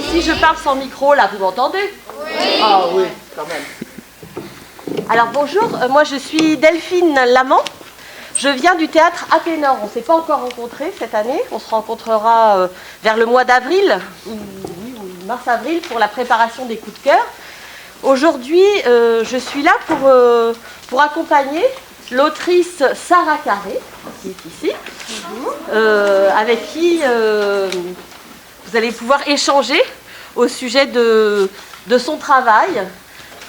Et si je parle sans micro, là, vous m'entendez? Oui. Ah oui, quand même. Alors bonjour, moi je suis Delphine Lamant. Je viens du théâtre Apénor. On ne s'est pas encore rencontrés cette année. On se rencontrera vers le mois d'avril, ou mars-avril, pour la préparation des coups de cœur. Aujourd'hui, je suis là pour accompagner l'autrice Sarah Carré, qui est ici, avec qui vous allez pouvoir échanger au sujet de son travail,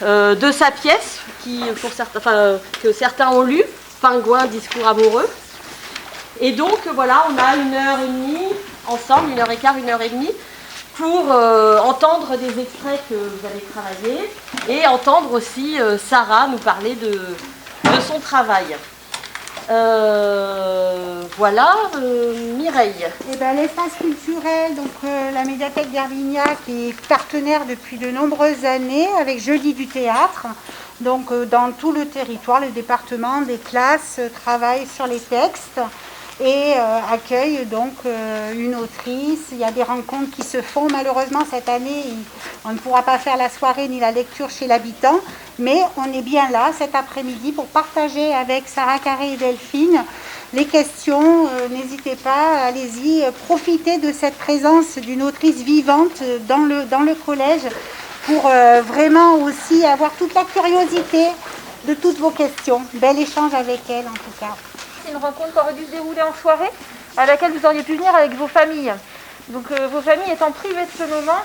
de sa pièce, que certains ont lu, Pingouin, discours amoureux. Et donc voilà, on a 1h30 ensemble, 1h15, 1h30, pour entendre des extraits que vous allez travailler et entendre aussi Sarah nous parler de son travail. Voilà, Mireille. Eh ben, l'espace culturel, donc la médiathèque d'Herbignac est partenaire depuis de nombreuses années avec Jeudi du théâtre. Donc dans tout le territoire, le département, des classes travaillent sur les textes et accueillent donc une autrice. Il y a des rencontres qui se font. Malheureusement cette année, on ne pourra pas faire la soirée ni la lecture chez l'habitant, mais on est bien là cet après-midi pour partager avec Sarah Carré et Delphine les questions. N'hésitez pas, allez-y, profitez de cette présence d'une autrice vivante dans le collège pour vraiment aussi avoir toute la curiosité de toutes vos questions. Bel échange avec elle en tout cas. C'est une rencontre qui aurait dû se dérouler en soirée, à laquelle vous auriez pu venir avec vos familles. Donc vos familles étant privées de ce moment,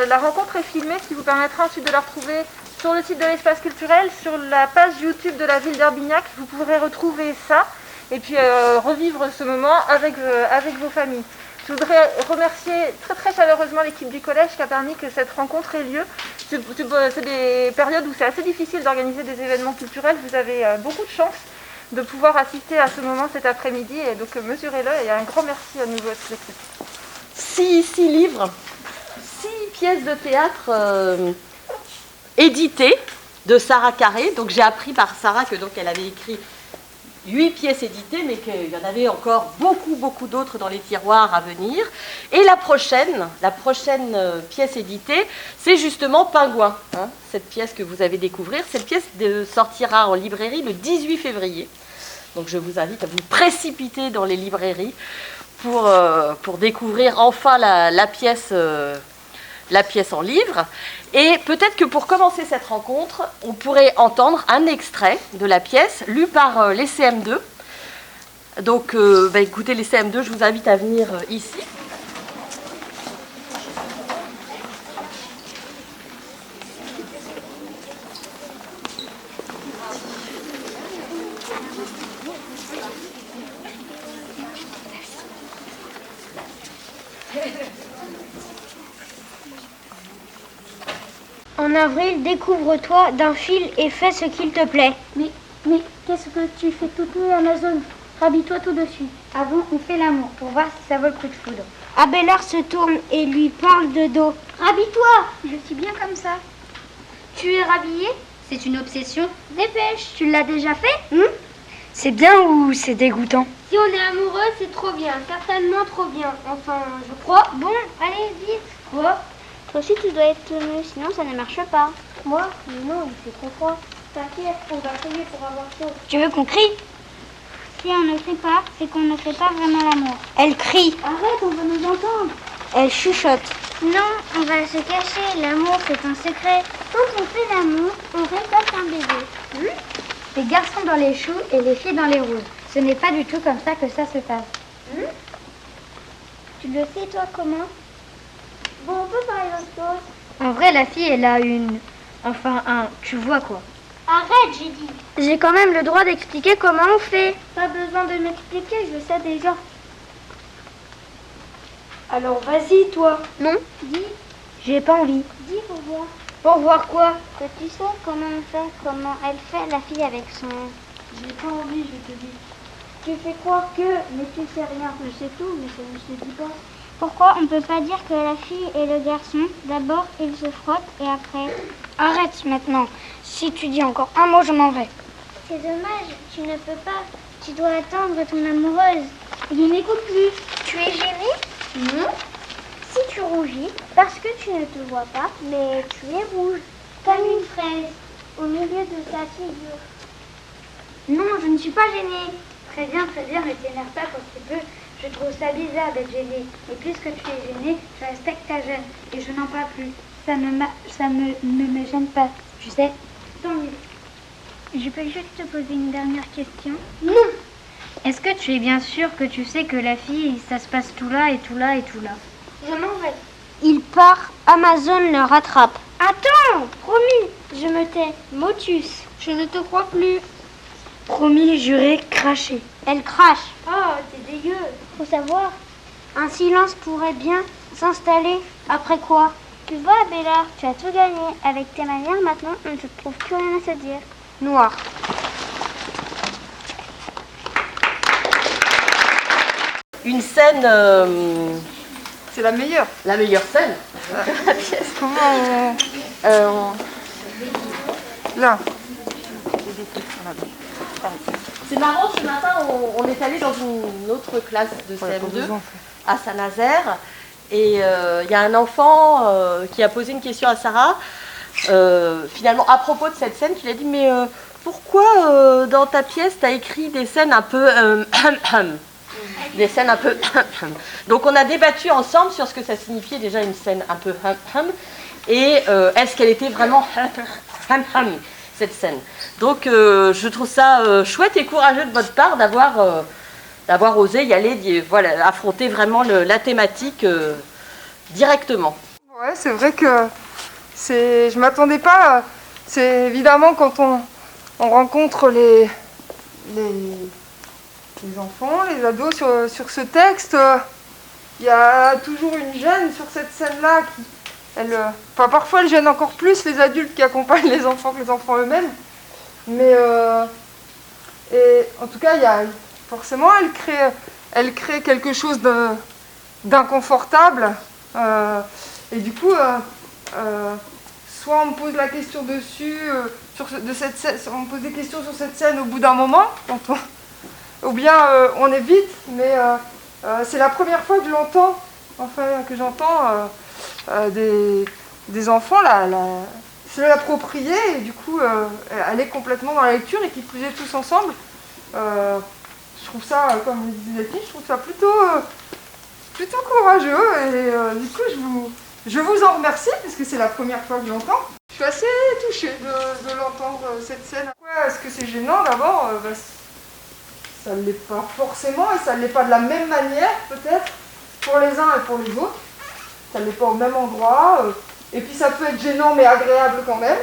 la rencontre est filmée, ce qui vous permettra ensuite de la retrouver sur le site de l'espace culturel, sur la page YouTube de la ville d'Herbignac. Vous pourrez retrouver ça et puis revivre ce moment avec vos familles. Je voudrais remercier très très chaleureusement l'équipe du collège qui a permis que cette rencontre ait lieu. C'est des périodes où c'est assez difficile d'organiser des événements culturels. Vous avez beaucoup de chance de pouvoir assister à ce moment cet après-midi. Et donc mesurez-le et un grand merci à nouveau à toute l'équipe. 6 livres, 6 pièces de théâtre éditées de Sarah Carré. Donc j'ai appris par Sarah que donc elle avait écrit 8 pièces éditées, mais qu'il y en avait encore beaucoup d'autres dans les tiroirs à venir. Et la prochaine pièce éditée, c'est justement Pingouin, hein, cette pièce que vous allez découvrir. Cette pièce sortira en librairie le 18 février. Donc je vous invite à vous précipiter dans les librairies pour découvrir enfin la pièce en livre. Et peut-être que pour commencer cette rencontre, on pourrait entendre un extrait de la pièce lu par les CM2. Donc écoutez, les CM2, je vous invite à venir ici. En avril, découvre-toi d'un fil et fais ce qu'il te plaît. Mais qu'est-ce que tu fais toute nue, Amazon? Rhabille-toi tout dessus. Avant, on fait l'amour pour voir si ça vaut le coup de foudre. Abélard se tourne et lui parle de dos. Rhabille-toi! Je suis bien comme ça. Tu es rhabillée? C'est une obsession. Dépêche, tu l'as déjà fait? C'est bien ou c'est dégoûtant? Si on est amoureux, c'est trop bien, certainement trop bien. Enfin, je crois. Bon, allez, vite. Quoi? Toi aussi, tu dois être tenue, sinon ça ne marche pas. Moi? Mais non, il fait trop froid. T'inquiète, on va crier pour avoir chaud. Tu veux qu'on crie? Si on ne crie pas, c'est qu'on ne fait pas vraiment l'amour. Elle crie. Arrête, on va nous entendre. Elle chuchote. Non, on va se cacher. L'amour, c'est un secret. Quand on fait l'amour, on récolte un bébé. Les garçons dans les choux et les filles dans les roses. Ce n'est pas du tout comme ça que ça se passe. Tu le sais, toi, comment? Bon, on peut parler d'autre chose. En vrai, la fille, elle a tu vois quoi. Arrête, j'ai dit. J'ai quand même le droit d'expliquer comment on fait. Pas besoin de m'expliquer, je sais déjà. Alors vas-y, toi. Non. Dis. J'ai pas envie. Dis pour voir. Pour voir quoi? Que tu sais comment elle fait la fille avec son... J'ai pas envie, je te dis. Tu fais croire que, mais tu sais rien. Je sais tout, mais ça ne se dit pas. Pourquoi on ne peut pas dire que la fille et le garçon, d'abord ils se frottent et après... Arrête maintenant. Si tu dis encore un mot, je m'en vais. C'est dommage, tu ne peux pas. Tu dois attendre ton amoureuse. Je n'écoute plus. Tu es gênée? Non. Si tu rougis, parce que tu ne te vois pas, mais tu es rouge, comme une fraise, au milieu de ta figure. Non, je ne suis pas gênée. Très bien, ne t'énerve pas quand tu peux. Je trouve ça bizarre d'être gênée. Et puisque tu es gênée, je respecte ta gêne. Et je n'en parle plus. Ça ne me gêne pas, tu sais. Tant mieux. Je peux juste te poser une dernière question? Non. Est-ce que tu es bien sûre que tu sais que la fille, ça se passe tout là et tout là et tout là? Je m'en vais. Il part, Amazon le rattrape. Attends, promis, je me tais. Motus, je ne te crois plus. Promis, juré, craché. Elle crache. Oh, t'es dégueu. Faut savoir. Un silence pourrait bien s'installer. Après quoi? Tu vois, Bella, tu as tout gagné. Avec tes manières, maintenant, on ne te trouve plus rien à se dire. Noir. Une scène... C'est la meilleure. La meilleure scène de la pièce. Comment Là. C'est marrant, ce matin, on est allé dans une autre classe de CM2 à Saint-Nazaire. Et il y a un enfant qui a posé une question à Sarah, finalement à propos de cette scène, qui lui a dit « Mais pourquoi dans ta pièce, tu as écrit des scènes un peu... des scènes un peu... » Donc on a débattu ensemble sur ce que ça signifiait déjà une scène un peu... et est-ce qu'elle était vraiment... cette scène. Donc je trouve ça chouette et courageux de votre part d'avoir osé y aller, voilà, affronter vraiment la thématique directement. Ouais, c'est vrai que je m'attendais pas. C'est évidemment quand on rencontre les enfants, les ados sur ce texte, il y a toujours une gêne sur cette scène-là qui... parfois elle gêne encore plus les adultes qui accompagnent les enfants que les enfants eux-mêmes. Mais et en tout cas, forcément, elle crée quelque chose d'inconfortable. Et du coup, soit on me pose la question dessus, on me pose des questions sur cette scène au bout d'un moment, ou bien on évite. Mais c'est la première fois que j'entends des enfants se l'approprier et du coup aller complètement dans la lecture et qui plus est tous ensemble. Je trouve ça, comme le disait Delphine, je trouve ça plutôt courageux et du coup je vous en remercie puisque c'est la première fois que je l'entends. Je suis assez touchée de l'entendre cette scène. Pourquoi est-ce que c'est gênant? D'abord, ça ne l'est pas forcément et ça ne l'est pas de la même manière peut-être pour les uns et pour les autres. Ça ne l'est pas au même endroit. Et puis ça peut être gênant mais agréable quand même.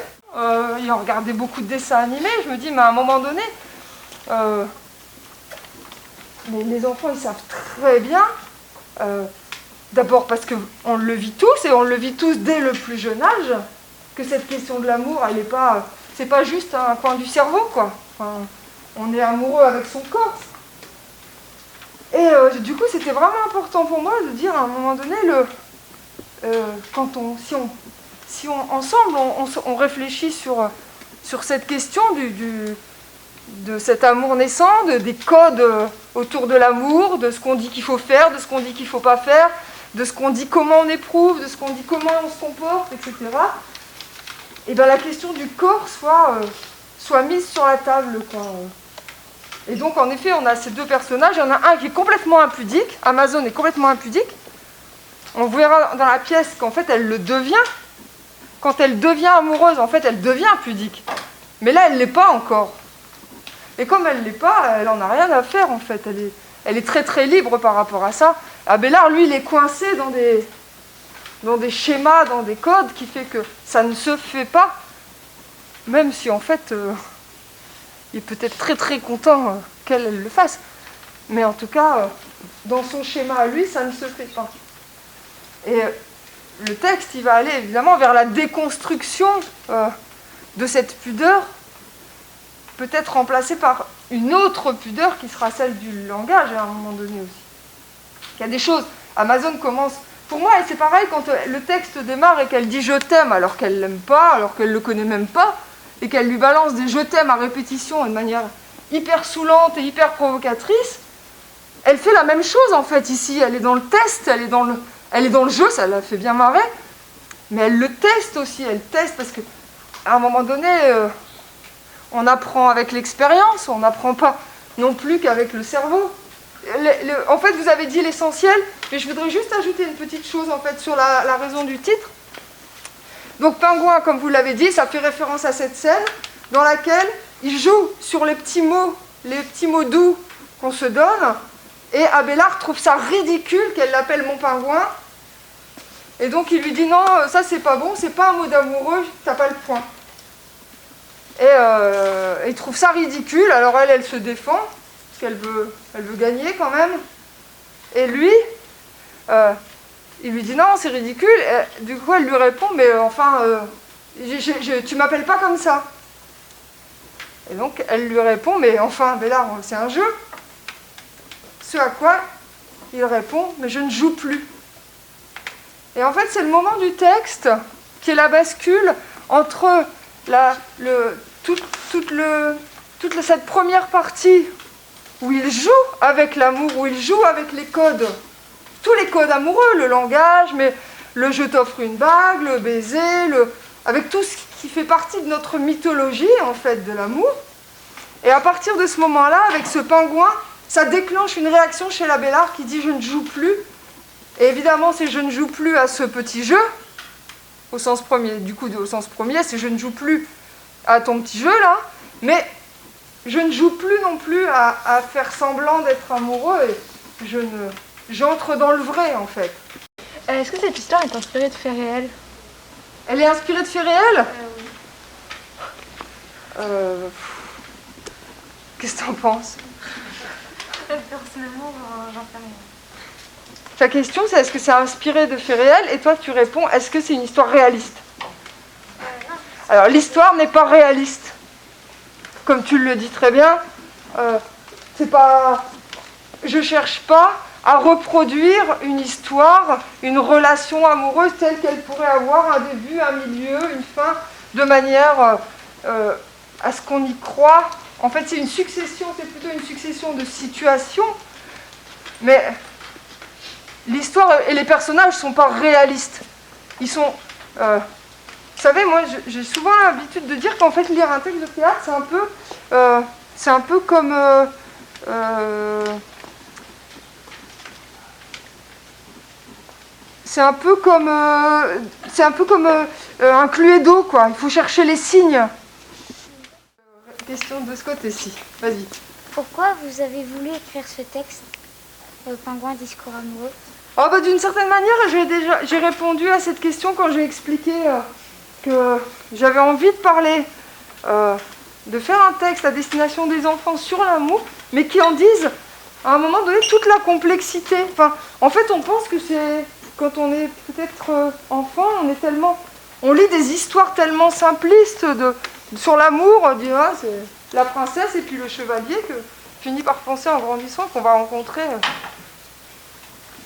Ayant regardé beaucoup de dessins animés, je me dis, mais à un moment donné, les enfants ils savent très bien. D'abord parce qu'on le vit tous et on le vit tous dès le plus jeune âge, que cette question de l'amour, c'est pas juste un coin du cerveau, quoi. Enfin, on est amoureux avec son corps. Et du coup, c'était vraiment important pour moi de dire à un moment donné, si ensemble on réfléchit sur cette question de cet amour naissant, des codes autour de l'amour, de ce qu'on dit qu'il faut faire, de ce qu'on dit qu'il ne faut pas faire, de ce qu'on dit comment on éprouve, de ce qu'on dit comment on se comporte, etc. Et bien la question du corps soit mise sur la table, quoi. Et donc en effet, on a ces deux personnages, il y en a un qui est complètement impudique, Amazon est complètement impudique. On verra dans la pièce qu'en fait elle le devient. Quand elle devient amoureuse, en fait elle devient pudique. Mais là elle ne l'est pas encore. Et comme elle ne l'est pas, elle n'en a rien à faire en fait. Elle est très très libre par rapport à ça. Abélard, lui, il est coincé dans des schémas, dans des codes, qui fait que ça ne se fait pas. Même si en fait, il est peut-être très très content qu'elle le fasse. Mais en tout cas, dans son schéma à lui, ça ne se fait pas. Et le texte, il va aller évidemment vers la déconstruction de cette pudeur, peut-être remplacée par une autre pudeur qui sera celle du langage à un moment donné aussi. Il y a des choses. Amazon commence... Pour moi, c'est pareil quand le texte démarre et qu'elle dit « je t'aime » alors qu'elle ne l'aime pas, alors qu'elle ne le connaît même pas, et qu'elle lui balance des « je t'aime » à répétition de manière hyper saoulante et hyper provocatrice. Elle fait la même chose en fait ici. Elle est dans le test, elle est dans elle est dans le jeu, ça la fait bien marrer, mais elle le teste aussi, elle teste parce qu'à un moment donné, on apprend avec l'expérience, on n'apprend pas non plus qu'avec le cerveau. En fait, vous avez dit l'essentiel, mais je voudrais juste ajouter une petite chose en fait sur la raison du titre. Donc pingouin, comme vous l'avez dit, ça fait référence à cette scène dans laquelle il joue sur les petits mots doux qu'on se donne, et Abélard trouve ça ridicule qu'elle l'appelle mon pingouin, et donc il lui dit non, ça c'est pas bon, c'est pas un mot d'amoureux, t'as pas le point. Et il trouve ça ridicule, alors elle se défend, parce qu'elle veut gagner quand même, et lui, il lui dit non, c'est ridicule, et du coup elle lui répond, mais enfin, tu m'appelles pas comme ça. Et donc elle lui répond, mais enfin Abélard, c'est un jeu. Ce à quoi il répond, mais je ne joue plus. Et en fait c'est le moment du texte qui est la bascule entre toute cette première partie où il joue avec l'amour, où il joue avec les codes, tous les codes amoureux, le langage, mais le je t'offre une bague, le baiser, avec tout ce qui fait partie de notre mythologie, en fait, de l'amour. Et à partir de ce moment-là, avec ce pingouin, ça déclenche une réaction chez l'Abélard qui dit « je ne joue plus ». Et évidemment, c'est « je ne joue plus à ce petit jeu », au sens premier. Du coup, au sens premier, c'est « je ne joue plus à ton petit jeu, là », mais je ne joue plus non plus à faire semblant d'être amoureux, et j'entre dans le vrai, en fait. Est-ce que cette histoire est inspirée de faits réels? Elle est inspirée de faits réels? Oui. Qu'est-ce que t'en penses? Personnellement, j'en sais rien. Ta question, c'est est-ce que c'est inspiré de faits réels? Et toi, tu réponds, est-ce que c'est une histoire réaliste? Non. Alors, l'histoire n'est pas réaliste. Comme tu le dis très bien, c'est pas... Je cherche pas à reproduire une histoire, une relation amoureuse telle qu'elle pourrait avoir un début, un milieu, une fin, de manière à ce qu'on y croit. En fait, c'est une succession, c'est plutôt une succession de situations, mais l'histoire et les personnages ne sont pas réalistes. Ils sont... vous savez, moi, j'ai souvent l'habitude de dire qu'en fait, lire un texte de théâtre, c'est un peu comme... c'est un peu comme un Cluedo, quoi. Il faut chercher les signes. Question de ce côté-ci. Vas-y. Pourquoi vous avez voulu écrire ce texte, Pingouin discours amoureux? Oh bah, d'une certaine manière, j'ai répondu à cette question quand j'ai expliqué que j'avais envie de parler, de faire un texte à destination des enfants sur l'amour, mais qui en disent, à un moment donné, toute la complexité. Enfin, en fait, on pense que c'est... Quand on est peut-être enfant, on lit des histoires tellement simplistes sur l'amour, on dit ah, c'est la princesse et puis le chevalier, que je finis par penser en grandissant qu'on va rencontrer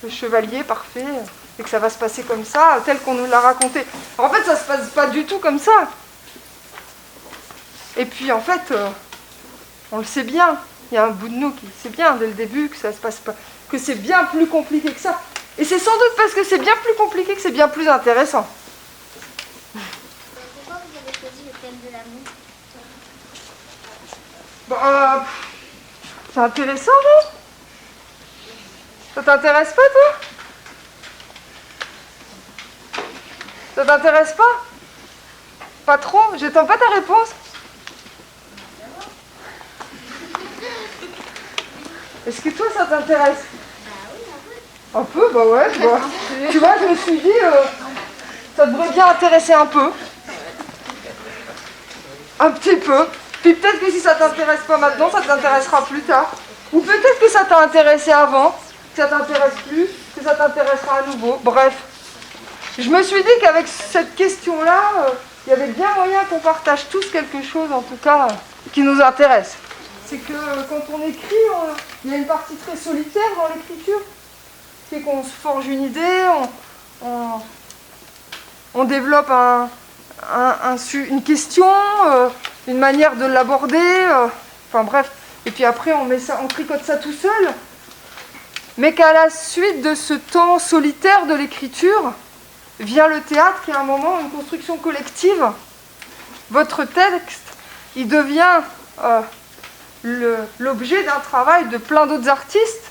le chevalier parfait et que ça va se passer comme ça, tel qu'on nous l'a raconté. En fait, ça se passe pas du tout comme ça. Et puis en fait, on le sait bien, il y a un bout de nous qui sait bien dès le début que ça se passe pas, que c'est bien plus compliqué que ça. Et c'est sans doute parce que c'est bien plus compliqué que c'est bien plus intéressant. Pourquoi vous avez choisi le thème de l'amour? Bah, c'est intéressant, non? Ça t'intéresse pas, toi? Ça t'intéresse pas? Pas trop? J'attends pas ta réponse. Est-ce que toi, ça t'intéresse? Un peu, bah ouais, tu vois, je me suis dit, ça devrait bien intéresser un peu. Un petit peu. Puis peut-être que si ça t'intéresse pas maintenant, ça t'intéressera plus tard. Ou peut-être que ça t'a intéressé avant, que ça t'intéresse plus, que ça t'intéressera à nouveau. Bref. Je me suis dit qu'avec cette question-là, il y avait bien moyen qu'on partage tous quelque chose, en tout cas, qui nous intéresse. C'est que quand on écrit, il y a une partie très solitaire dans l'écriture. C'est qu'on se forge une idée, on développe une question, une manière de l'aborder, enfin bref. Et puis après, on tricote ça tout seul. mais qu'à la suite de ce temps solitaire de l'écriture, vient le théâtre qui est un moment, une construction collective. Votre texte, il devient l'objet d'un travail de plein d'autres artistes,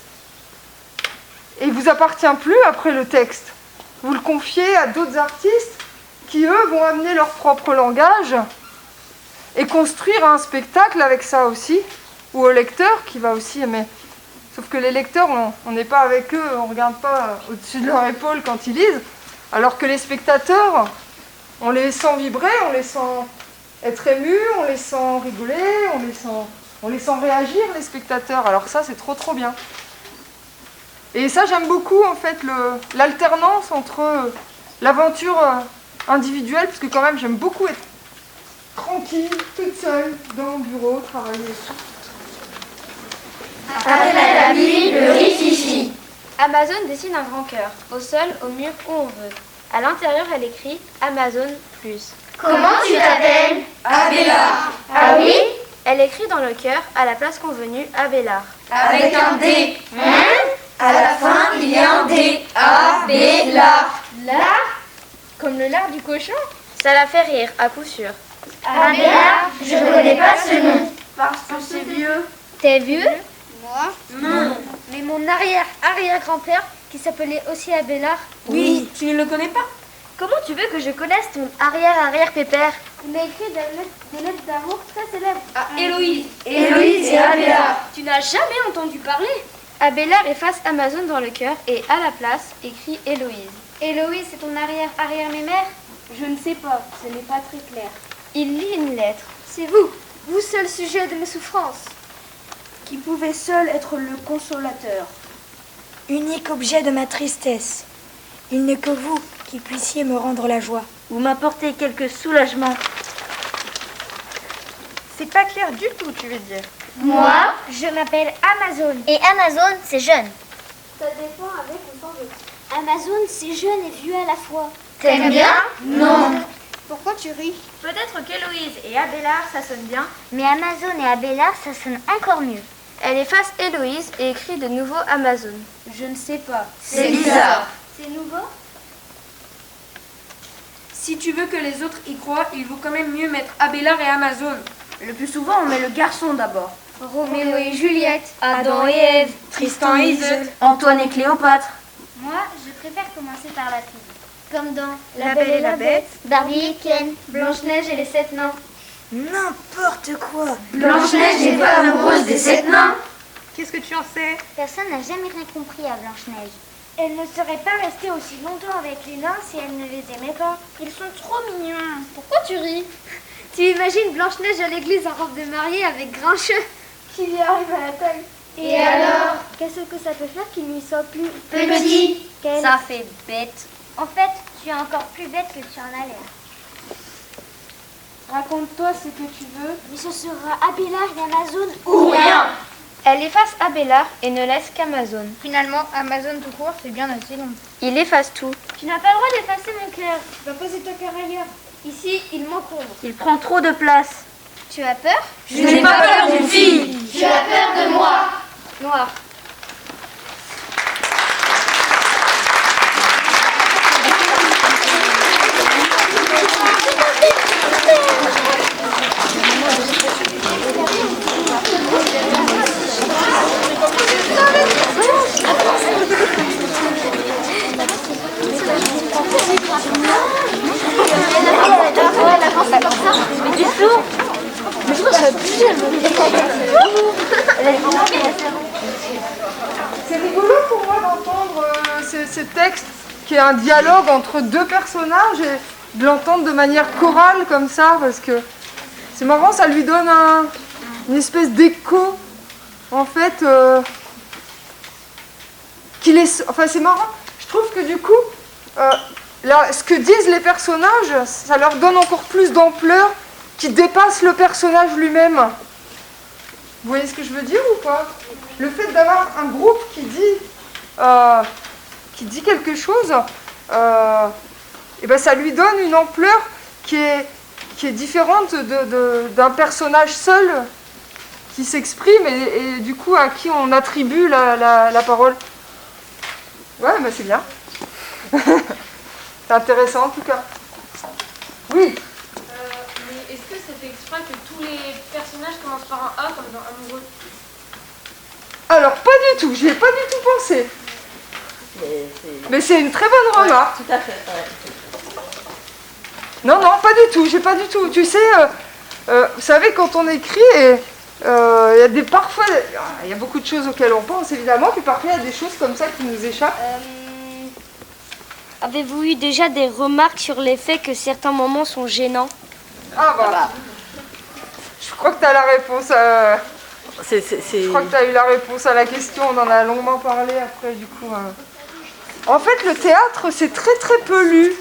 et il ne vous appartient plus après le texte. Vous le confiez à d'autres artistes qui, eux, vont amener leur propre langage et construire un spectacle avec ça aussi, ou au lecteur qui va aussi aimer. Sauf que les lecteurs, on n'est pas avec eux, on ne regarde pas au-dessus de leur épaule quand ils lisent, alors que les spectateurs, on les sent vibrer, on les sent être émus, on les sent rigoler, on les sent réagir, les spectateurs. Alors ça, c'est trop trop bien. Et ça, j'aime beaucoup, en fait, l'alternance entre l'aventure individuelle, parce que quand même, j'aime beaucoup être tranquille, toute seule, dans mon bureau, travailler. Après la nuit, le rififi. Amazon dessine un grand cœur, au sol, au mur, où on veut. À l'intérieur, elle écrit Amazon plus. Comment tu t'appelles? Abélard. Ah oui? Elle écrit dans le cœur, à la place convenue, Abélard. Avec un D. À la fin, il y a un D. Abélard. Lard? Comme le lard du cochon? Ça la fait rire, à coup sûr. Abélard, je ne connais pas ce nom. Parce que c'est vieux. T'es vieux? Moi? Non. Mais mon arrière-arrière-grand-père, qui s'appelait aussi Abélard. Oui, tu ne le connais pas? Comment tu veux que je connaisse ton arrière-arrière-pépère? Il m'a écrit des lettres d'amour très célèbres. Ah, Héloïse. Héloïse et Abélard. Tu n'as jamais entendu parler? Abélard efface Amazon dans le cœur et à la place écrit Héloïse. Héloïse, c'est ton arrière-arrière-mère? Je ne sais pas, ce n'est pas très clair. Il lit une lettre. C'est vous, vous seul sujet de mes souffrances, qui pouvez seul être le consolateur. Unique objet de ma tristesse. Il n'est que vous qui puissiez me rendre la joie. Vous m'apportez quelque soulagement. C'est pas clair du tout, tu veux dire. Moi, je m'appelle Amazon. Et Amazon, c'est jeune. Ça dépend avec ou sans eux. Amazon, c'est jeune et vieux à la fois. T'aimes bien? Non. Pourquoi tu ris? Peut-être qu'Héloïse et Abélard, ça sonne bien. Mais Amazon et Abélard, ça sonne encore mieux. Elle efface Héloïse et écrit de nouveau Amazon. Je ne sais pas. C'est bizarre. C'est nouveau? Si tu veux que les autres y croient, il vaut quand même mieux mettre Abélard et Amazon. Le plus souvent, on met le garçon d'abord. Roméo et Juliette. Adam et Ève. Tristan et Iseult. Antoine et Cléopâtre. Moi, je préfère commencer par la fille. Comme dans La Belle et la Bête. Barbie et Ken, Blanche-Neige et les 7 nains. N'importe quoi. Blanche-Neige n'est pas amoureuse des 7 nains. Qu'est-ce que tu en sais? Personne n'a jamais rien compris à Blanche-Neige. Elle ne serait pas restée aussi longtemps avec les nains si elle ne les aimait pas. Ils sont trop mignons. Pourquoi tu ris? Tu imagines Blanche-Neige à l'église en robe de mariée avec Grincheux qui lui arrive à la taille. Et alors? Qu'est-ce que ça peut faire qu'il lui soit plus Petit. qu'elle? Ça fait bête. En fait, tu es encore plus bête que tu en as l'air. Raconte-toi ce que tu veux. Mais ce sera Abélard et Amazon Ou rien. Elle efface Abélard et ne laisse qu'Amazon. Finalement, Amazon tout court, c'est bien assez long. Il efface tout. Tu n'as pas le droit d'effacer mon cœur. Tu vas poser ton cœur ailleurs. Ici, il m'encombre. Il prend trop de place. Tu as peur? Je n'ai pas peur d'une fille. J'ai la peur de moi. Noir. C'est rigolo pour moi d'entendre ce texte qui est un dialogue entre deux personnages et de l'entendre de manière chorale comme ça, parce que c'est marrant, ça lui donne une espèce d'écho en fait enfin c'est marrant, je trouve que du coup là, ce que disent les personnages, ça leur donne encore plus d'ampleur, qui dépasse le personnage lui-même. Vous voyez ce que je veux dire ou pas? Le fait d'avoir un groupe qui dit quelque chose, et ben ça lui donne une ampleur qui est différente d'un personnage seul qui s'exprime et du coup à qui on attribue la parole. Ouais, mais c'est bien. C'est intéressant en tout cas. Oui. Mais est-ce que c'est fait exprès que tous les personnages commencent par un A comme dans Amoureux? Alors, pas du tout, j'y ai pas du tout pensé. Mais c'est une très bonne remarque. Tout à fait, ouais. Non, non, pas du tout, j'ai pas du tout. Tu sais, vous savez, quand on écrit, il y a parfois, il y a beaucoup de choses auxquelles on pense évidemment, puis parfois il y a des choses comme ça qui nous échappent. Avez-vous eu déjà des remarques sur les faits que certains moments sont gênants? Ah bah, je crois que tu as la réponse. Je crois que tu as eu la réponse à la question, on en a longuement parlé après du coup. En fait, le théâtre, c'est très très peu lu.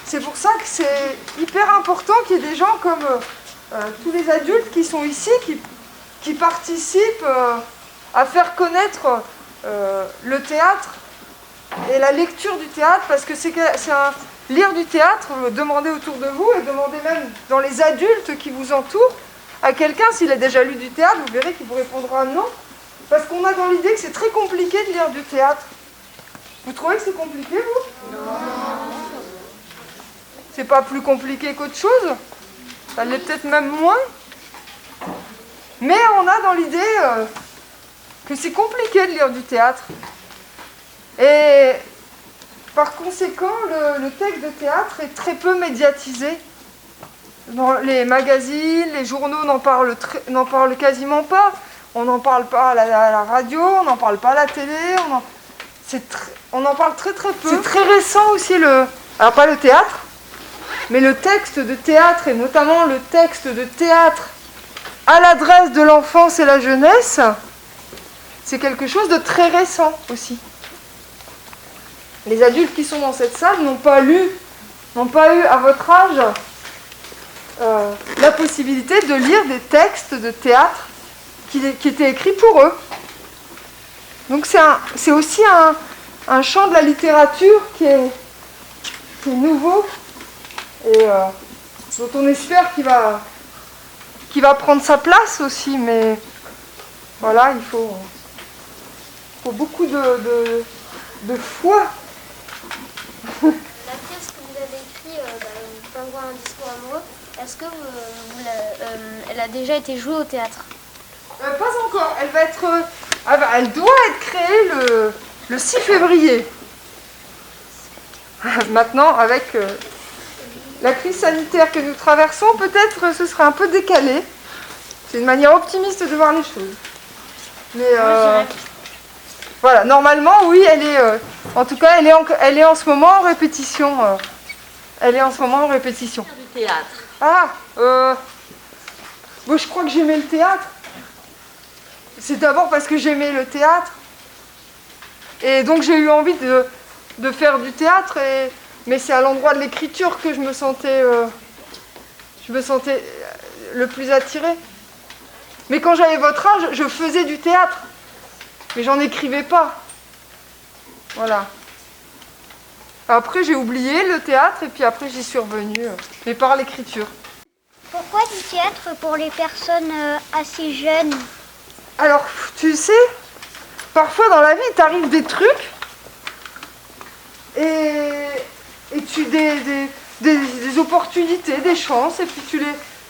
C'est pour ça que c'est hyper important qu'il y ait des gens comme tous les adultes qui sont ici, qui participent à faire connaître le théâtre et la lecture du théâtre, parce que c'est lire du théâtre, demandez autour de vous et demandez même dans les adultes qui vous entourent à quelqu'un s'il a déjà lu du théâtre, vous verrez qu'il vous répondra non, parce qu'on a dans l'idée que c'est très compliqué de lire du théâtre. Vous trouvez que c'est compliqué, vous? Non. C'est pas plus compliqué qu'autre chose? Ça l'est peut-être même moins. Mais on a dans l'idée que c'est compliqué de lire du théâtre. Et par conséquent, le texte de théâtre est très peu médiatisé. Dans les magazines, les journaux n'en parlent quasiment pas. On n'en parle pas à la radio, on n'en parle pas à la télé. On en parle très très peu. C'est très récent aussi alors pas le théâtre, mais le texte de théâtre, et notamment le texte de théâtre à l'adresse de l'enfance et la jeunesse, c'est quelque chose de très récent aussi. Les adultes qui sont dans cette salle n'ont pas eu à votre âge la possibilité de lire des textes de théâtre qui étaient écrits pour eux. Donc c'est aussi un champ de la littérature qui est nouveau et dont on espère qu'il va prendre sa place aussi, mais voilà, il faut beaucoup de foi. La pièce que vous avez écrite, Pingouin, un discours amoureux, est-ce que elle a déjà été jouée au théâtre? Pas encore, elle doit être créée le 6 février. Maintenant, avec la crise sanitaire que nous traversons, peut-être ce sera un peu décalé. C'est une manière optimiste de voir les choses. Mais voilà, normalement, oui, en tout cas, elle est en ce moment en répétition. Elle est en ce moment en répétition. Du théâtre. Ah, bon, je crois que j'aimais le théâtre. C'est d'abord parce que j'aimais le théâtre. Et donc j'ai eu envie de faire du théâtre, mais c'est à l'endroit de l'écriture que je me sentais le plus attirée. Mais quand j'avais votre âge, je faisais du théâtre, mais j'en écrivais pas. Voilà. Après j'ai oublié le théâtre et puis après j'y suis revenue, mais par l'écriture. Pourquoi du théâtre pour les personnes assez jeunes? Alors, tu sais, parfois dans la vie, t'arrives des trucs et des opportunités, des chances, et puis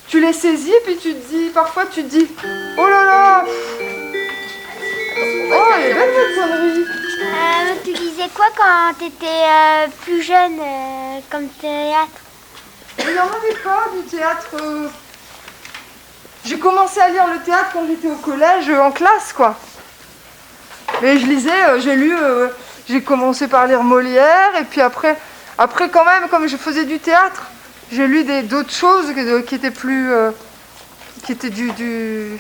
tu les saisis, et puis parfois tu te dis, oh là là, oh, elle est belle cette sonnerie. Tu lisais quoi quand tu étais plus jeune comme théâtre? Il n'y en avait pas du théâtre. J'ai commencé à lire le théâtre quand j'étais au collège, en classe, quoi. Mais je lisais, j'ai commencé par lire Molière, et puis après quand même, comme je faisais du théâtre, j'ai lu d'autres choses qui étaient plus... qui étaient du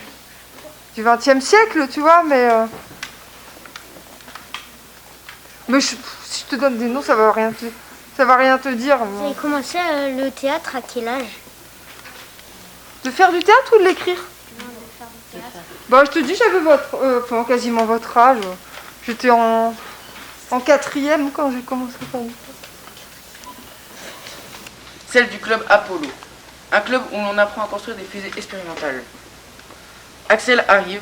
XXe siècle, tu vois, mais si je te donne des noms, ça va rien te dire. Vous avez commencé le théâtre à quel âge? De faire du théâtre ou de l'écrire? Non, de faire du théâtre. Bah, je te dis, j'avais quasiment votre âge. J'étais en 4e quand j'ai commencé à faire. Celle du club Apollo, un club où l'on apprend à construire des fusées expérimentales. Axel arrive,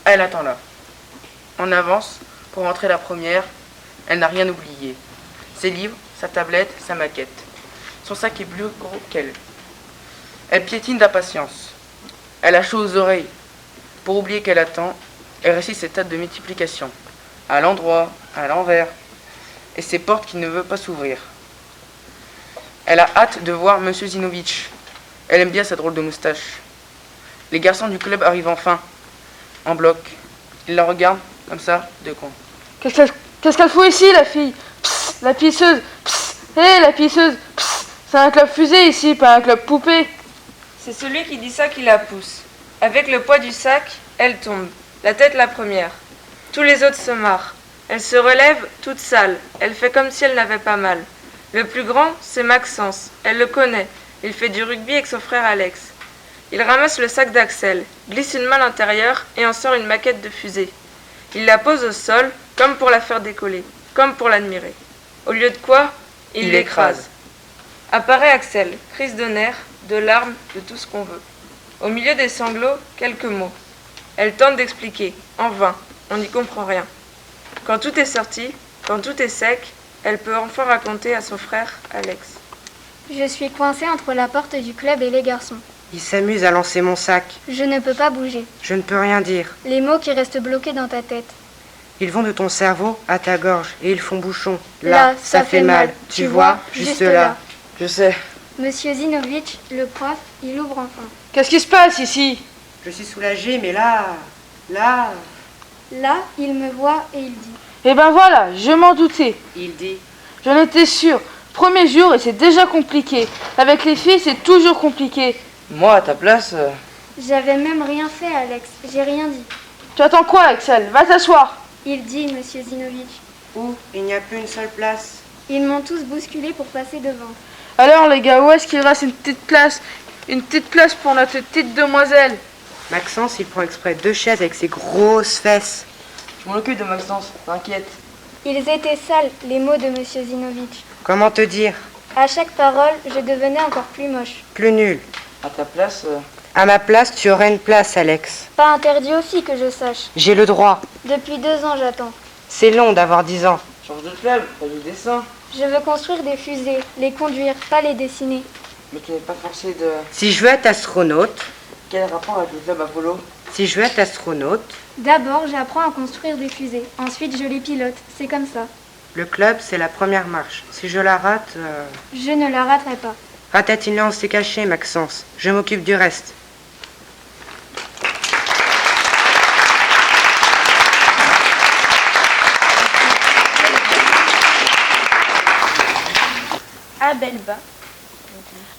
elle attend là. On avance, Pour rentrer la première, elle n'a rien oublié. Ses livres, sa tablette, sa maquette. Son sac est plus gros qu'elle. Elle piétine d'impatience. Elle a chaud aux oreilles. Pour oublier qu'elle attend, elle récite ses tables de multiplication. À l'endroit, à l'envers. Et ses portes qui ne veulent pas s'ouvrir. Elle a hâte de voir Monsieur Zinovitch. Elle aime bien sa drôle de moustache. Les garçons du club arrivent enfin, en bloc. Ils la regardent, comme ça, de con. Qu'est-ce qu'elle fout ici, la fille? Psst, la pisseuse. Psst, hé, la pisseuse. Psst, c'est un club fusée ici, pas un club poupée. C'est celui qui dit ça qui la pousse. Avec le poids du sac, elle tombe, la tête la première. Tous les autres se marrent. Elle se relève, toute sale. Elle fait comme si elle n'avait pas mal. Le plus grand, c'est Maxence. Elle le connaît. Il fait du rugby avec son frère Alex. Il ramasse le sac d'Axel, glisse une main à l'intérieur et en sort une maquette de fusée. Il la pose au sol, comme pour la faire décoller, comme pour l'admirer. Au lieu de quoi, il l'écrase. Apparaît Axel, crise de nerfs, de larmes, de tout ce qu'on veut. Au milieu des sanglots, quelques mots. Elle tente d'expliquer, en vain, on n'y comprend rien. Quand tout est sorti, quand tout est sec, elle peut enfin raconter à son frère Alex. Je suis coincée entre la porte du club et les garçons. Il s'amuse à lancer mon sac. Je ne peux pas bouger. Je ne peux rien dire. Les mots qui restent bloqués dans ta tête. Ils vont de ton cerveau à ta gorge et ils font bouchon. Là, ça fait mal. Tu vois, juste là. Je sais. Monsieur Zinovitch, le prof, il ouvre enfin. Qu'est-ce qui se passe ici? Je suis soulagée, mais là... Là, il me voit et il dit. Eh ben voilà, je m'en doutais. Il dit. J'en étais sûre. Premier jour et c'est déjà compliqué. Avec les filles, c'est toujours compliqué. Moi, à ta place... J'avais même rien fait, Alex. J'ai rien dit. Tu attends quoi, Axel? Va t'asseoir. Il dit, monsieur Zinovitch. Où? Il n'y a plus une seule place. Ils m'ont tous bousculé pour passer devant. Alors, les gars, où est-ce qu'il reste une petite place? Une petite place pour notre petite demoiselle. Maxence, il prend exprès 2 chaises avec ses grosses fesses. Je m'en occupe de Maxence, t'inquiète. Ils étaient sales, les mots de monsieur Zinovitch. Comment te dire? À chaque parole, je devenais encore plus moche. Plus nul. À ta place... À ma place, tu aurais une place, Alex. Pas interdit aussi que je sache. J'ai le droit. Depuis 2 ans, j'attends. C'est long d'avoir 10 ans. Change de club, pas du dessin. Je veux construire des fusées, les conduire, pas les dessiner. Mais tu n'es pas forcé de... Si je veux être astronaute... Quel rapport avec le club Apollo? Si je veux être astronaute... D'abord, j'apprends à construire des fusées. Ensuite, je les pilote. C'est comme ça. Le club, c'est la première marche. Si je la rate... Je ne la raterai pas. Ratatine-la, on s'est caché, Maxence. Je m'occupe du reste.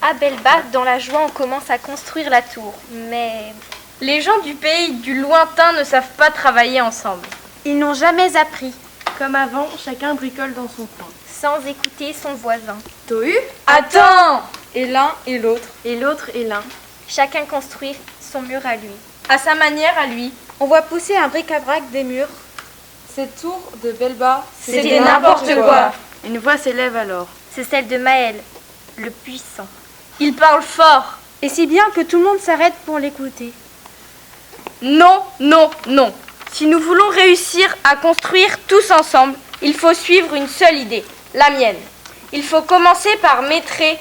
À Belba, dans la joie, on commence à construire la tour. Mais les gens du pays du lointain ne savent pas travailler ensemble. Ils n'ont jamais appris. Comme avant, chacun bricole dans son coin. Sans écouter son voisin. Tohu? Attends! Et l'un et l'autre. Et l'autre et l'un. Chacun construit son mur à lui. À sa manière à lui. On voit pousser un bric-à-brac des murs. Cette tour de Belba, c'était n'importe quoi. Une voix s'élève alors. C'est celle de Maël, le puissant. Il parle fort. Et si bien que tout le monde s'arrête pour l'écouter. Non, non, non. Si nous voulons réussir à construire tous ensemble, il faut suivre une seule idée, la mienne. Il faut commencer par métrer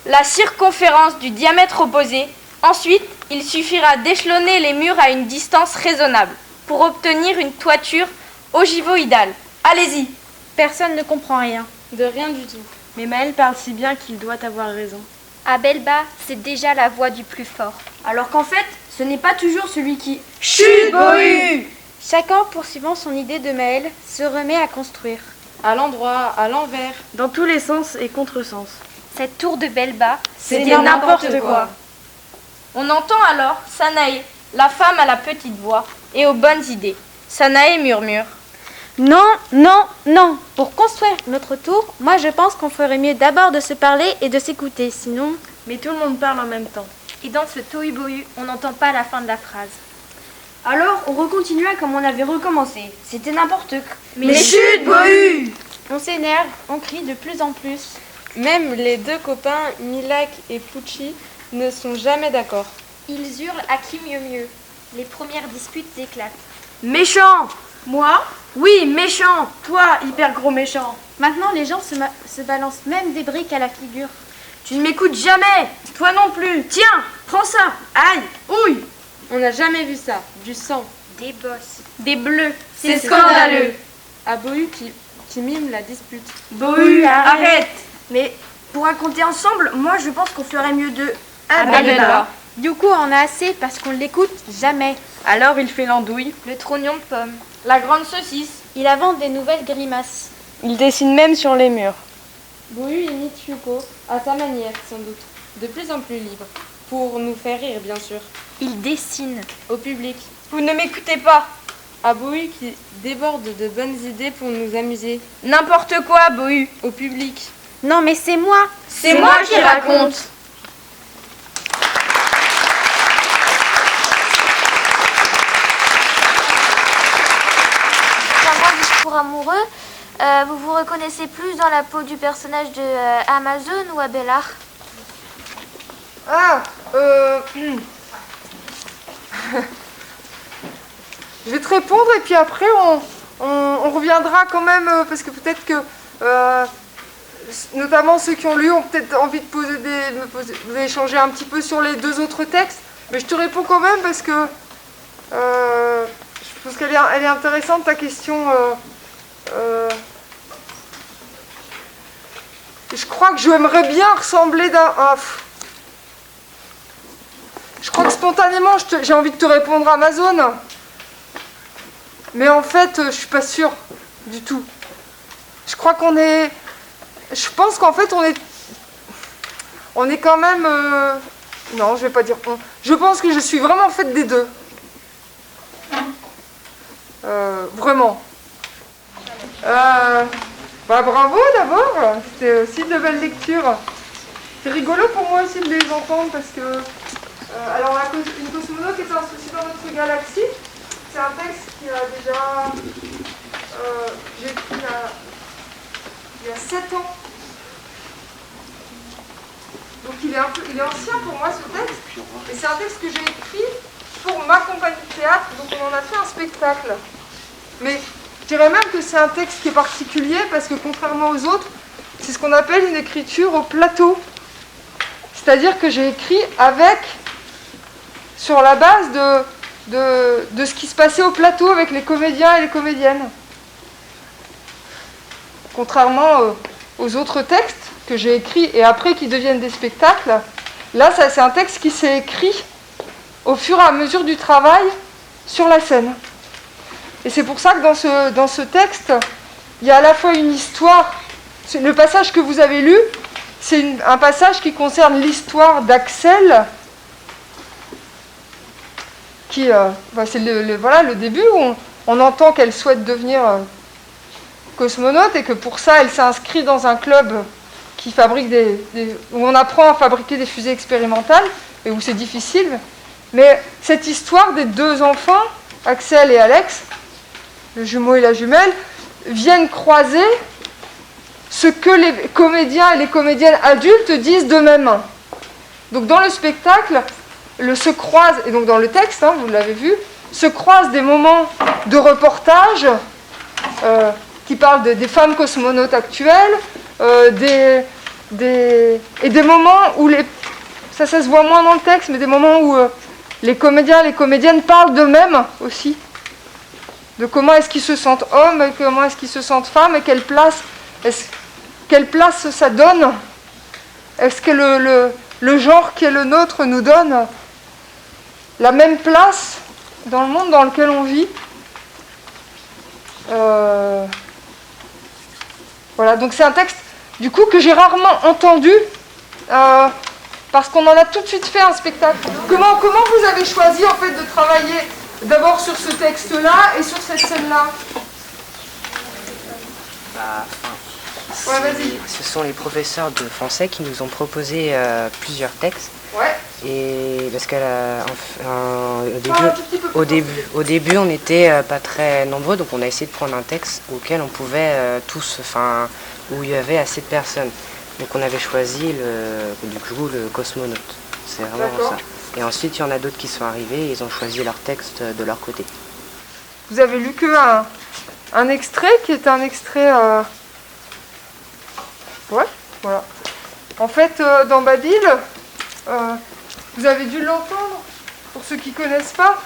la circonférence du diamètre opposé. Ensuite, il suffira d'échelonner les murs à une distance raisonnable pour obtenir une toiture ogivoïdale. Allez-y. Personne ne comprend rien. De rien du tout. Mais Maël parle si bien qu'il doit avoir raison. À Belba, c'est déjà la voix du plus fort. Alors qu'en fait, ce n'est pas toujours celui qui... Chut, Bohu! Chacun, poursuivant son idée de Maël, se remet à construire. À l'endroit, à l'envers. Dans tous les sens et contresens. Cette tour de Belba, c'était n'importe quoi. On entend alors Sanaé, la femme à la petite voix et aux bonnes idées. Sanaé murmure. Non, non, non. Pour construire notre tour, moi je pense qu'on ferait mieux d'abord de se parler et de s'écouter, sinon... Mais tout le monde parle en même temps. Et dans ce tohu-bohu, on n'entend pas la fin de la phrase. Alors, on recontinua comme on avait recommencé. C'était n'importe quoi. Mais chut, Bohu! On s'énerve, on crie de plus en plus. Même les 2 copains, Milak et Pucci, ne sont jamais d'accord. Ils hurlent à qui mieux mieux. Les premières disputes éclatent. Méchant! Moi? Oui, méchant. Toi, hyper gros méchant. Maintenant, les gens se balancent même des briques à la figure. Tu ne m'écoutes jamais. Toi non plus. Tiens, prends ça. Aïe, ouille. On n'a jamais vu ça. Du sang. Des bosses. Des bleus. C'est scandaleux. À Bohu qui mime la dispute. Bohu, arrête. Mais pour raconter ensemble, moi je pense qu'on ferait mieux de Abella. Du coup, on a assez parce qu'on l'écoute jamais. Alors il fait l'andouille. Le trognon de pomme. La grande saucisse. Il invente des nouvelles grimaces. Il dessine même sur les murs. Bohu imite Yuko à sa manière, sans doute. De plus en plus libre. Pour nous faire rire, bien sûr. Il dessine. Au public. Vous ne m'écoutez pas. À Bohu qui déborde de bonnes idées pour nous amuser. N'importe quoi, Bohu. Au public. Non, mais c'est moi. C'est moi qui raconte. Un grand discours amoureux. Vous vous reconnaissez plus dans la peau du personnage de Amazon ou Abélard? Je vais te répondre et puis après on reviendra quand même parce que peut-être que notamment ceux qui ont lu ont peut-être envie de d'échanger un petit peu sur les deux autres textes, mais je te réponds quand même parce que je pense qu'elle est intéressante ta question. Je crois que j'aimerais bien ressembler je crois que spontanément j'ai envie de te répondre Amazon. Mais en fait, je suis pas sûre du tout. Je crois qu'on est... Je pense qu'en fait, on est quand même... Non, je vais pas dire on. Je pense que je suis vraiment faite des deux. Vraiment. Bravo d'abord. C'était aussi de belles lectures. C'est rigolo pour moi aussi de les entendre parce que... alors, une cosmonaute est un souci dans notre galaxie. C'est un texte qui a déjà... j'ai écrit il y a 7 ans. Donc il est ancien pour moi ce texte. Et c'est un texte que j'ai écrit pour ma compagnie de théâtre. Donc on en a fait un spectacle. Mais je dirais même que c'est un texte qui est particulier parce que contrairement aux autres, c'est ce qu'on appelle une écriture au plateau. C'est-à-dire que j'ai écrit sur la base de ce qui se passait au plateau avec les comédiens et les comédiennes. Contrairement aux autres textes que j'ai écrits et après qui deviennent des spectacles, là c'est un texte qui s'est écrit au fur et à mesure du travail sur la scène. Et c'est pour ça que dans ce texte, il y a à la fois une histoire, le passage que vous avez lu, c'est un passage qui concerne l'histoire d'Axel, c'est le début où on entend qu'elle souhaite devenir cosmonaute et que pour ça elle s'inscrit dans un club qui fabrique où on apprend à fabriquer des fusées expérimentales et où c'est difficile. Mais cette histoire des deux enfants, Axel et Alex, le jumeau et la jumelle, viennent croiser ce que les comédiens et les comédiennes adultes disent d'eux-mêmes. Donc dans le spectacle, se croisent, et donc dans le texte, vous l'avez vu, se croisent des moments de reportage qui parlent des femmes cosmonautes actuelles, et des moments où ça se voit moins dans le texte, mais des moments où les comédiens et les comédiennes parlent d'eux-mêmes aussi, de comment est-ce qu'ils se sentent hommes, et comment est-ce qu'ils se sentent femmes, et quelle place ça donne. Est-ce que le genre qui est le nôtre nous donne la même place dans le monde dans lequel on vit? Voilà, donc c'est un texte du coup que j'ai rarement entendu parce qu'on en a tout de suite fait un spectacle. Comment vous avez choisi en fait de travailler d'abord sur ce texte-là et sur cette scène-là? Ce sont les professeurs de français qui nous ont proposé plusieurs textes. Ouais. Et parce qu'au début, on n'était pas très nombreux, donc on a essayé de prendre un texte auquel on pouvait où il y avait assez de personnes. Donc on avait choisi le cosmonaute. C'est vraiment ça. Et ensuite, il y en a d'autres qui sont arrivés et ils ont choisi leur texte de leur côté. vous avez lu que un extrait qui est un extrait... Ouais, voilà. En fait, dans Babil, vous avez dû l'entendre, pour ceux qui ne connaissent pas,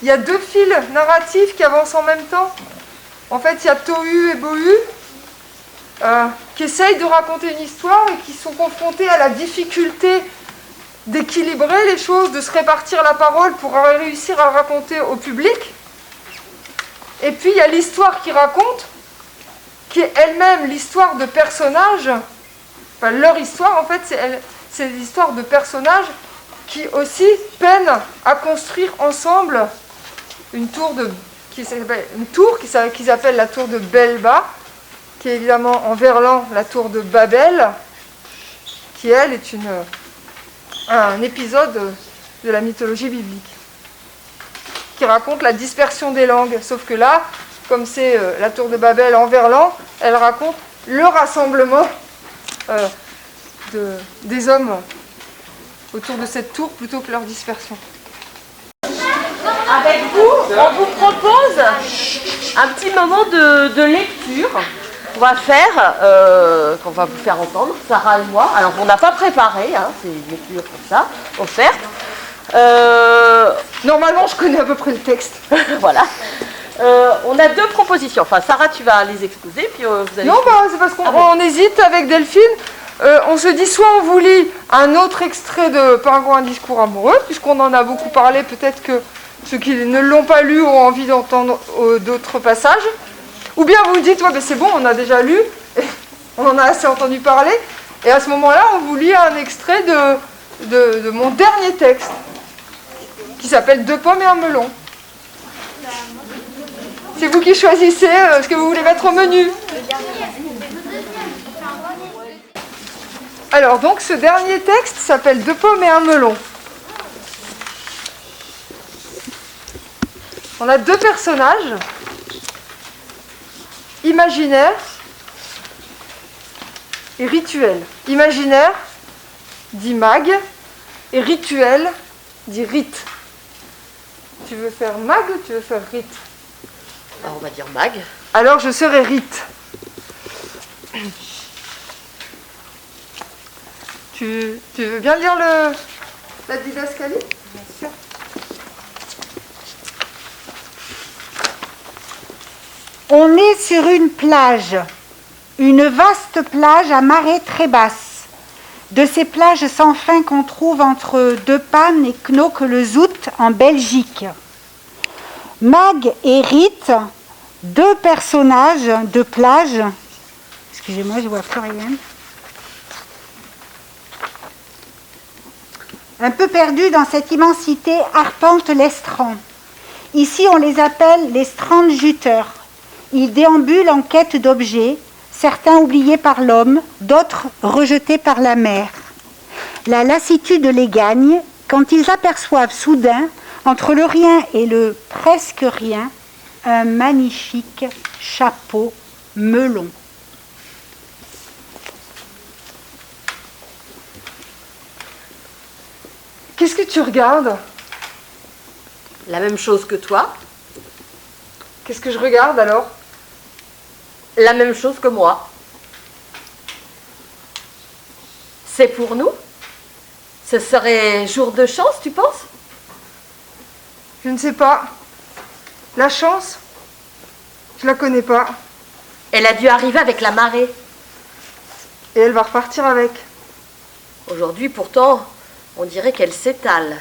il y a deux fils narratifs qui avancent en même temps. En fait, il y a Tohu et Bohu, qui essayent de raconter une histoire et qui sont confrontés à la difficulté d'équilibrer les choses, de se répartir la parole pour réussir à raconter au public. Et puis il y a l'histoire qui raconte, qui est elle-même l'histoire de personnages, enfin leur histoire en fait, c'est l'histoire de personnages qui aussi peinent à construire ensemble une tour qu'ils appellent la tour de Belba, qui est évidemment en verlan la tour de Babel, qui elle est un épisode de la mythologie biblique, qui raconte la dispersion des langues. Sauf que là, comme c'est la tour de Babel en verlan, elle raconte le rassemblement des hommes autour de cette tour plutôt que leur dispersion. Avec vous, on vous propose un petit moment de lecture qu'on va faire, qu'on va vous faire entendre, Sarah et moi. Alors on n'a pas préparé, hein, c'est une lecture comme ça, offerte. Normalement, je connais à peu près le texte. Voilà. On a deux propositions. Enfin, Sarah, tu vas les exposer, puis vous allez... Non, c'est parce qu'on hésite avec Delphine. On se dit soit on vous lit un autre extrait de Pingouin, un discours amoureux, puisqu'on en a beaucoup parlé, peut-être que ceux qui ne l'ont pas lu ont envie d'entendre d'autres passages. Ou bien vous dites, ouais, c'est bon, on a déjà lu, on en a assez entendu parler. Et à ce moment-là, on vous lit un extrait de mon dernier texte, qui s'appelle 2 pommes et un melon. C'est vous qui choisissez ce que vous voulez mettre au menu. Alors donc ce dernier texte s'appelle 2 pommes et un melon. On a deux personnages imaginaires et rituels. Imaginaire dit mag et rituel dit rite. Tu veux faire mag ou tu veux faire rite? Alors on va dire mag. Alors je serai rite. Tu veux bien lire la didascalie? Bien sûr. On est sur une plage, une vaste plage à marée très basse. De ces plages sans fin qu'on trouve entre De Panne et Knokke-le-Zout en Belgique. Mag et Rite, deux personnages de plage. Excusez-moi, je vois plus rien. Un peu perdus dans cette immensité, arpentent l'estran. Ici, on les appelle les strandjuteurs. Ils déambulent en quête d'objets, certains oubliés par l'homme, d'autres rejetés par la mer. La lassitude les gagne quand ils aperçoivent soudain, entre le rien et le presque rien, un magnifique chapeau melon. Qu'est-ce que tu regardes? La même chose que toi. Qu'est-ce que je regarde alors? La même chose que moi. C'est pour nous? Ce serait jour de chance, tu penses? Je ne sais pas. La chance, je la connais pas. Elle a dû arriver avec la marée. Et elle va repartir avec. Aujourd'hui, pourtant, on dirait qu'elle s'étale.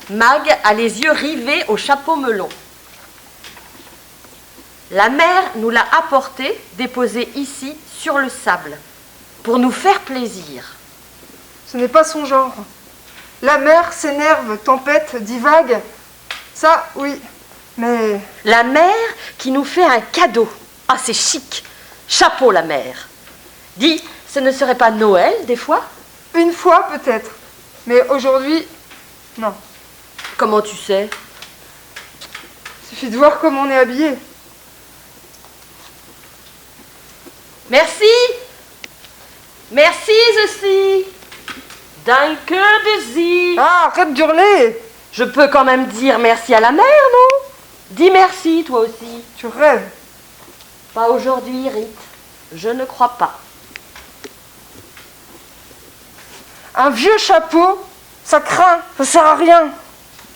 Mag a les yeux rivés au chapeau melon. La mer nous l'a apporté, déposé ici, sur le sable, pour nous faire plaisir. Ce n'est pas son genre. La mer s'énerve, tempête, divague. Ça, oui, mais... La mer qui nous fait un cadeau. Ah, c'est chic. Chapeau, la mer. Dis, ce ne serait pas Noël, des fois? Une fois, peut-être. Mais aujourd'hui, non. Comment tu sais? Il suffit de voir comment on est habillé. Merci. Merci, Zessie. Danke de Sie. Ah, arrête d'hurler. Je peux quand même dire merci à la mère, non? Dis merci, toi aussi. Tu rêves. Pas aujourd'hui, Rite. Je ne crois pas. Un vieux chapeau, ça craint, ça sert à rien.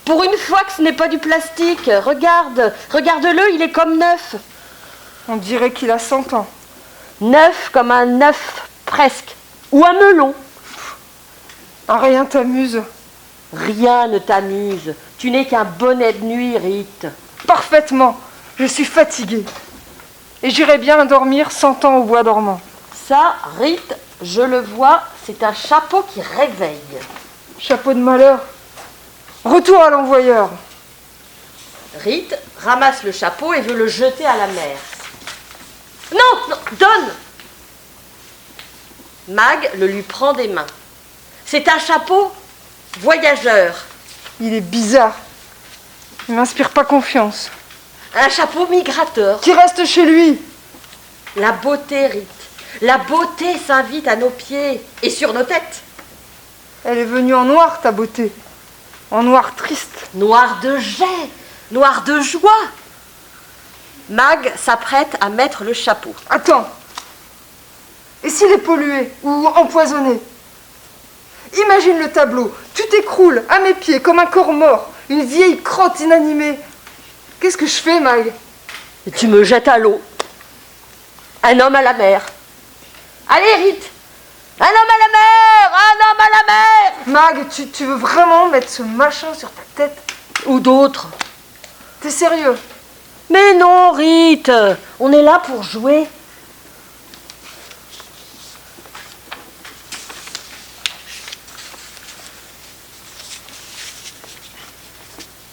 Pour une fois que ce n'est pas du plastique, regarde, regarde-le, il est comme neuf. On dirait qu'il a 100 ans. Neuf comme un œuf, presque. Ou un melon. Ah, rien t'amuse. Rien ne t'amuse. Tu n'es qu'un bonnet de nuit, Rite. Parfaitement. Je suis fatiguée. Et j'irai bien dormir 100 ans au bois dormant. Ça, Rite, je le vois, c'est un chapeau qui réveille. Chapeau de malheur. Retour à l'envoyeur. Rite ramasse le chapeau et veut le jeter à la mer. Non, non, donne. Mag le lui prend des mains. C'est un chapeau voyageur. Il est bizarre. Il m'inspire pas confiance. Un chapeau migrateur. Qui reste chez lui. La beauté, Rite. La beauté s'invite à nos pieds et sur nos têtes. Elle est venue en noir, ta beauté. En noir triste. Noir de jet, noir de joie. Mag s'apprête à mettre le chapeau. Attends. Et s'il est pollué ou empoisonné? Imagine le tableau. Tout écroule à mes pieds comme un corps mort. Une vieille crotte inanimée. Qu'est-ce que je fais, Mag? Tu me jettes à l'eau. Un homme à la mer. Allez, Rite. Un homme à la mer. Un homme à la mer. Mag, tu veux vraiment mettre ce machin sur ta tête? Ou d'autres. T'es sérieux? Mais non, Rite. On est là pour jouer.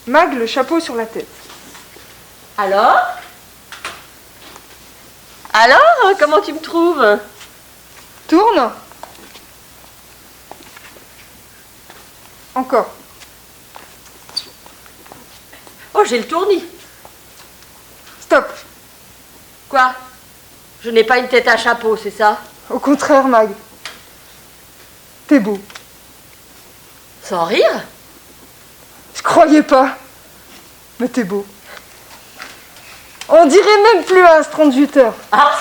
Mag, le chapeau sur la tête. Alors? Alors, comment tu me trouves? Tourne. Encore. Oh, j'ai le tournis. Stop. Quoi? Je n'ai pas une tête à chapeau, c'est ça? Au contraire, Mag. T'es beau. Sans rire? Je croyais pas. Mais t'es beau. On dirait même plus un 38 heures. Ah!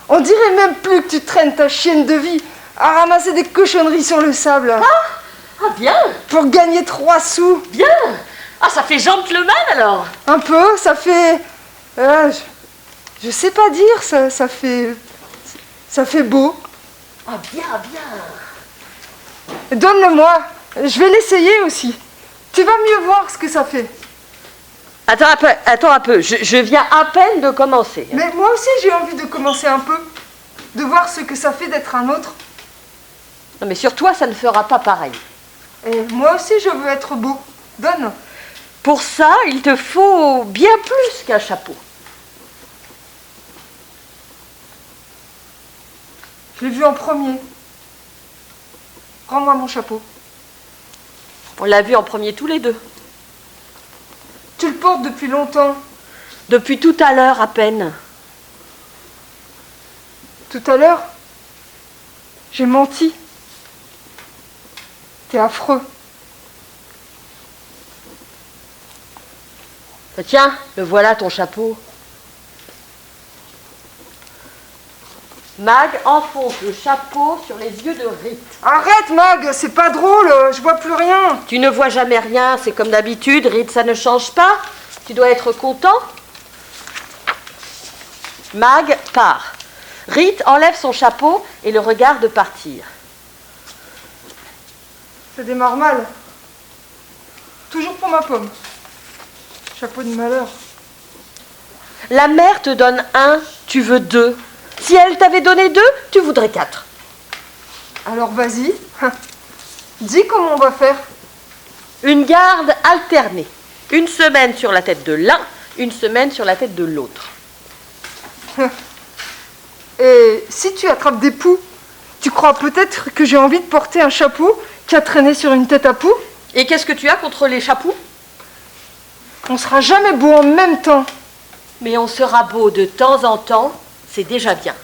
On dirait même plus que tu traînes ta chienne de vie à ramasser des cochonneries sur le sable. Ah, bien! Pour gagner 3 sous. Bien! Ah, ça fait gentleman alors! Un peu, ça fait... je sais pas dire, ça fait beau. Ah, bien, bien! Donne-le-moi, je vais l'essayer aussi. Tu vas mieux voir ce que ça fait. Attends un peu, je viens à peine de commencer. Mais moi aussi j'ai envie de commencer un peu, de voir ce que ça fait d'être un autre. Non mais sur toi ça ne fera pas pareil. Et moi aussi je veux être beau. Donne. Pour ça, il te faut bien plus qu'un chapeau. Je l'ai vu en premier. Rends-moi mon chapeau. On l'a vu en premier tous les deux. Tu le portes depuis longtemps. Depuis tout à l'heure à peine. Tout à l'heure, j'ai menti. T'es affreux. Tiens, le voilà ton chapeau. Mag enfonce le chapeau sur les yeux de Rite. Arrête, Mag, c'est pas drôle, je vois plus rien. Tu ne vois jamais rien, c'est comme d'habitude, Rite, ça ne change pas. Tu dois être content. Mag part. Rite enlève son chapeau et le regarde partir. Ça démarre mal. Toujours pour ma pomme. Chapeau de malheur. La mère te donne 1, tu veux 2. Si elle t'avait donné 2, tu voudrais 4. Alors vas-y. Dis comment on va faire. Une garde alternée. Une semaine sur la tête de l'un, une semaine sur la tête de l'autre. Et si tu attrapes des poux, tu crois peut-être que j'ai envie de porter un chapeau qui a traîné sur une tête à poux? Et qu'est-ce que tu as contre les chapeaux? On sera jamais beau en même temps. Mais on sera beau de temps en temps, c'est déjà bien.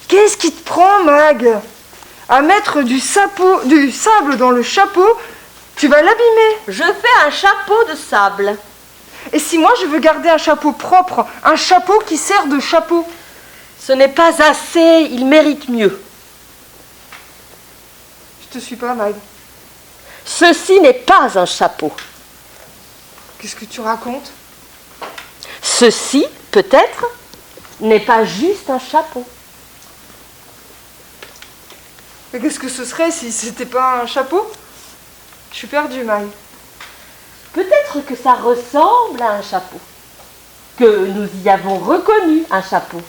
Qu'est-ce qui te prend, Mag? À mettre du sable dans le chapeau, tu vas l'abîmer. Je fais un chapeau de sable. Et si moi je veux garder un chapeau propre, un chapeau qui sert de chapeau? Ce n'est pas assez, il mérite mieux. Je te suis pas, Mag. Ceci n'est pas un chapeau. Qu'est-ce que tu racontes? Ceci, peut-être, n'est pas juste un chapeau. Mais qu'est-ce que ce serait si c'était pas un chapeau? Je suis perdue, Mag. Peut-être que ça ressemble à un chapeau, que nous y avons reconnu un chapeau,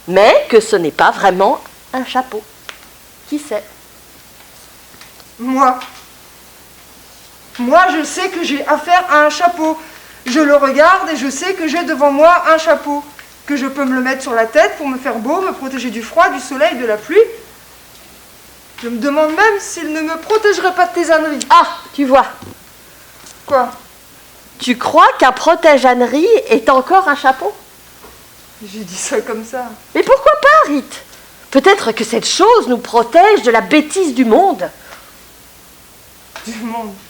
mais que ce n'est pas vraiment un chapeau. Qui sait? Moi, je sais que j'ai affaire à un chapeau. Je le regarde et je sais que j'ai devant moi un chapeau, que je peux me le mettre sur la tête pour me faire beau, me protéger du froid, du soleil, de la pluie. Je me demande même s'il ne me protégerait pas de tes âneries. Ah, tu vois. Quoi? Tu crois qu'un protège-ânerie est encore un chapeau? J'ai dit ça comme ça. Mais pourquoi pas, Rite? Peut-être que cette chose nous protège de la bêtise du monde.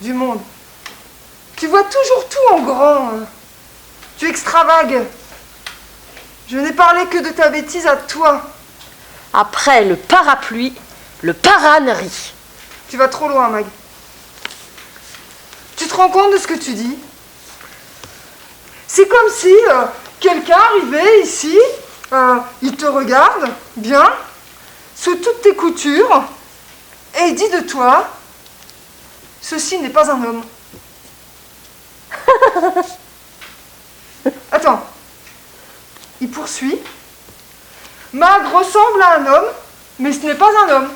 Du monde. Tu vois toujours tout en grand. Tu extravagues. Je n'ai parlé que de ta bêtise à toi. Après le parapluie, le parânerie. Tu vas trop loin, Mag. Tu te rends compte de ce que tu dis? C'est comme si quelqu'un arrivait ici, il te regarde bien, sous toutes tes coutures, et il dit de toi, ceci n'est pas un homme. Attends, il poursuit. Mag ressemble à un homme, mais ce n'est pas un homme.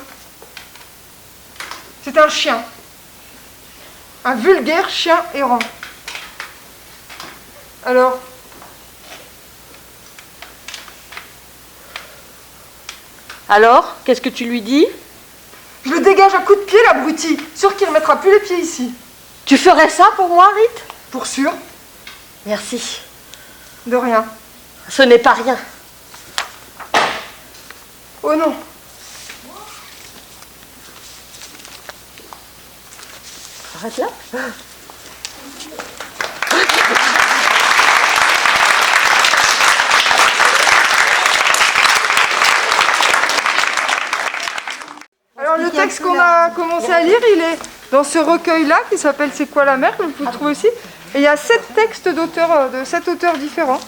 C'est un chien. Un vulgaire chien errant. Alors, qu'est-ce que tu lui dis? Je le dégage à coups de pied, l'abruti. Sûr qu'il ne remettra plus les pieds ici. Tu ferais ça pour moi, Rite? Pour sûr. Merci. De rien. Ce n'est pas rien. Oh non. Arrête là. Alors le texte qu'on a commencé à lire, il est dans ce recueil-là qui s'appelle C'est quoi la mer, que vous pouvez trouver aussi. Et il y a 7 textes d'auteurs, de 7 auteurs différents.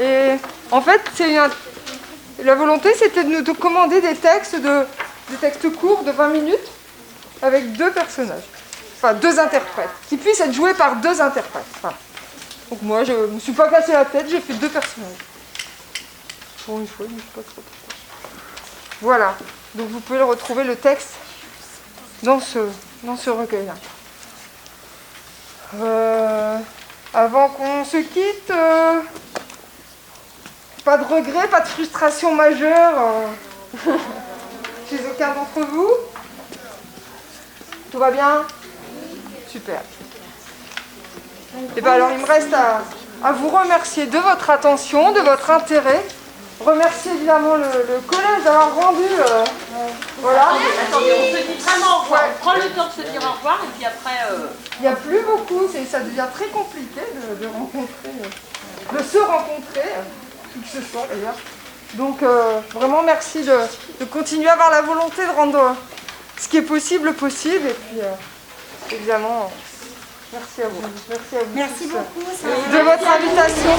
Et en fait, la volonté, c'était de nous commander des textes courts de 20 minutes avec 2 personnages. Enfin, 2 interprètes, qui puissent être joués par 2 interprètes. Voilà. Donc moi, je ne me suis pas cassé la tête, j'ai fait 2 personnages. Pour une fois, je ne suis pas trop. Voilà. Donc vous pouvez retrouver le texte dans ce recueil-là. Avant qu'on se quitte, pas de regret, pas de frustration majeure chez aucun d'entre vous? Tout va bien? Super. Et bien alors il me reste à vous remercier de votre attention, de votre intérêt. Remercier évidemment le collège d'avoir rendu. Voilà. Attendez, on se dit vraiment au revoir. On prend le temps de se dire au revoir et puis après. Il n'y a plus beaucoup, ça devient très compliqué de rencontrer, de se rencontrer, qui que ce soit d'ailleurs. Donc vraiment merci de continuer à avoir la volonté de rendre ce qui est possible. Et puis évidemment, merci à vous. Merci à vous. Merci beaucoup. De votre invitation.